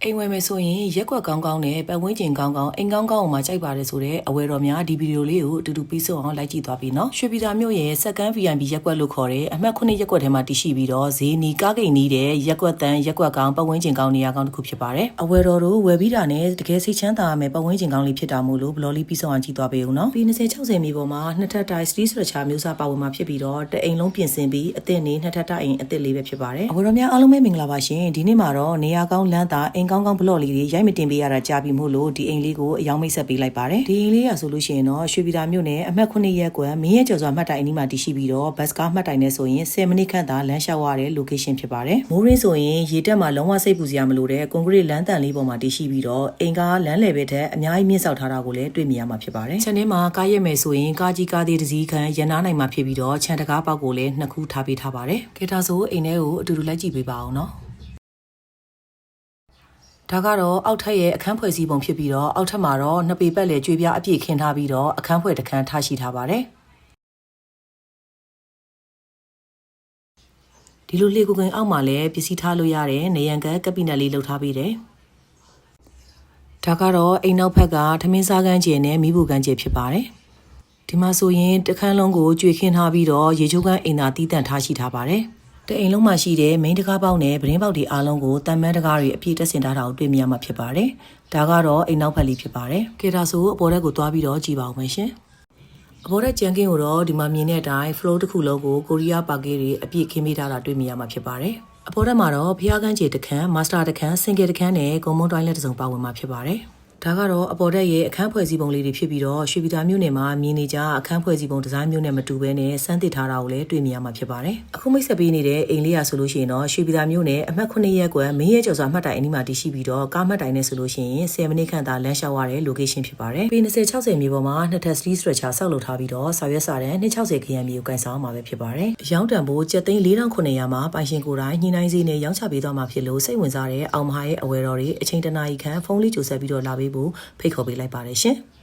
အိမ်ဝယ်မယ်ဆိုရင်ရက်ကွက်ကောင်းကောင်းနဲ့ပတ်ဝန်းကျင်ကောင်းကောင်းအိမ်ကောင်းကောင်းမှာကြိုက်ပါတယ်ဆိုတော့အဝယ်တော်များဒီဗီဒီယိုလေးကိုအတူတူပြီးဆုံးအောင်လိုက်ကြည့်သွားပြီနော်ရွှေပြည်သာမြို့ရဲ့စက္ကန့် VIP ရက်ကွက်လို့ခေါ်တဲ့အမှတ်9ရက်ကွက်ထဲမှာတည်ရှိပြီးတော့ဈေးနီကားဂိတ်နီးတဲ့ရက်ကွက်တန်းရက်ကွက်ကောင်းပတ်ဝန်းကျင်ကောင်းနေရာကောင်းတစ်ခုဖြစ်ပါတယ်အဝယ်တော်တို့ဝယ်ပြီးတာနဲ့တကယ်စိတ်ချမ်းသာရမယ်ပတ်ဝန်းကျင်ကောင်းလေးဖြစ်တာမို့လို့ဘလော်လေးပြီးဆုံးအောင်ကြည့်သွားပေးဦးနော်ပြီး20-60မြေပေါ်မှာနှစ်ထပ်တိုင်း street structure မျိုးစားပါဝင်မှာဖြစ်ပြီးတော့တအိမ်လုံးပြင်ဆင်ပြီးအသစ်နေနှစ်ထပ်တိုင်းအသစ်လေးပဲဖြစ်ပါတယ်အဝယ်တော်များအားလုံးပဲမင်္ဂလာပါရှင်ဒီနေ့မှာတော့နေရာကောင်းလမ်းသာအိမ်ကောင်းကောင်းဘလော့လေးတွေရိုက်မတင်ပေးရတာကြာပြီမို့လို့ဒီအိမ်လေးကိုအယောင်မိတ်ဆက်ပေးလိုက်ပါတယ်ဒီအိမ်လေးရဆိုလို့ရှိရင်တော့ရွှေပြည်သာမြို့နယ်အမှတ်9ရပ်ကွက်မင်းရဲကျော်စွာမှတ်တိုင်အနီးမှာတည်ရှိပြီးတော့ဘတ်စကားမှတ်တိုင်နဲ့ဆိုရင်10မိနစ်ခန့်သာလမ်းလျှောက်ရတဲ့ location ဖြစ်ပါတယ်မိုးရင်းဆိုရင်ရေတက်မှာလုံးဝစိတ်ပူစရာမလိုတဲ့ကွန်ကရစ်လမ်းတန်လေးပေါ်မှာတည်ရှိပြီးတော့အိမ်ကားလမ်းလယ်ဘက်ထက်အများကြီးမြင့်ဆောက်ထားတာကိုလည်းတွေ့မြင်ရမှာဖြစ်ပါတယ်ခြံထဲမှာကားရက်မယ်ဆိုရင်ကားကြီးကားသေးတစ်စီးခန့်ရန်နာနိုင်မှာဖြစ်ပြီးတော့ခြံတကားပေါက်ကိုလည်းနှစ်ခုထားပေးထားပါတယ်ကဲဒါဆိုအိမ်ထဲကိုအတူတူလိုက်ကြည့်ပေးပါအောင်နော်ဒါကတော့အောက်ထပ်ရဲ့အခန်းဖွဲ့စည်းပုံဖြစ်ပြီးတော့အောက်ထပ်မှာတော့နှစ်ပေပတ်လည်ကြွေပြားအပြည့်ခင်းထားပြီးတော့အခန်းဖွဲ့တစ်ခန်းထားရှိထားပါတယ်ဒီလိုလေကူကင်အောက်မှာလည်းပစ္စည်းထားလို့ရတဲ့နေရန်ကကပိနက်လေးလှုပ်ထားပေးတယ်ဒါကတော့အိမ်နောက်ဘက်ကထမင်းစားကန်းကျယ်နဲ့မီးဘူကန်းကျယ်ဖြစ်ပါတယ်ဒီမှာဆိုရင်တစ်ခန်းလုံးကိုကြွေခင်းထားပြီးတော့ရေချိုးကန်းအိမ်သာတီးတန့်ထားရှိထားပါတယ်တအိမ်လုံးမှာရှိတဲ့မိန်းတကားပေါက်နဲ့ပရင်းပေါက်တွေအားလုံးကိုတန်မန်းတကားတွေအပြည့်တက်ဆင်ထားတာကိုတွေ့မြင်ရမှာဖြစ်ပါတယ်။ဒါကတော့အိမ်နောက်ဖက်လေးဖြစ်ပါတယ်။ကဲဒါဆိုအပေါ်ထက်ကိုသွားပြီးတော့ကြည့်ပါဦးမယ်ရှင်။အပေါ်ထက်ကြံကင်းကိုတော့ဒီမှာမြင်တဲ့အတိုင်း floor တစ်ခုလုံးကိုကိုရီးယားပါကဲတွေအပြည့်ခင်းပေးထားတာတွေ့မြင်ရမှာဖြစ်ပါတယ်။အပေါ်ထက်မှာတော့ဖျားကန်းခြေတစ်ခန်း master တစ်ခန်း single တစ်ခန်းနဲ့ဂုံမုံတိုင်းလက်တစ်စုံပါဝင်မှာဖြစ်ပါတယ်။ဒါကတော့အပေါ်တက်ရဲ့အခန်းဖွဲ့စည်းပုံလေးတွေဖြစ်ပြီးတော့ရွှေပြည်သာမြို့နယ်မှာမြင်နေကြအခန်းဖွဲ့စည်းပုံဒီဇိုင်းမျိုးနဲ့မတူဘဲနဲ့စမ်းသစ်ထားတာကိုလည်းတွေ့မြင်ရမှာဖြစ်ပါတယ်။အခုမိတ်ဆက်ပေးနေတဲ့အိမ်လေးရဆိုလို့ရှိရင်တော့ရွှေပြည်သာမြို့နယ်အမှတ်9ရပ်ကွက်မင်းရဲကျော်စွာမှတ်တိုင်အနီးမှာတည်ရှိပြီးတော့ကားမှတ်တိုင်နဲ့ဆိုလို့ရှိရင်10မိနစ်ခန့်သာလမ်းလျှောက်ရတဲ့ location ဖြစ်ပါတယ်။ပေ20-60မြေပေါ်မှာနှစ်ထပ် street structure ဆောက်လုပ်ထားပြီးတော့စာရွက်စာတမ်း260ခရမ်းမြေကိုကန်ဆောင်မှာပဲဖြစ်ပါတယ်။ရောင်းတန်ဖို့7,4,900မှာပိုင်ရှင်ကိုယ်တိုင်ညှိနှိုင်းစီနဲ့ရောင်းချပေးသွားမှာဖြစ်လို့စိတ်ဝင်စားတဲ့အောင်မဟာရဲ့အဝယ်တော်တွေအချိန်တနာရီခန့်ဖုန်းလေးကြိုဆက်ပြီးတော့လာပေးဖို့ဖိတ်ခေါ်ပေးလိုက်ပါတယ်ရှင်။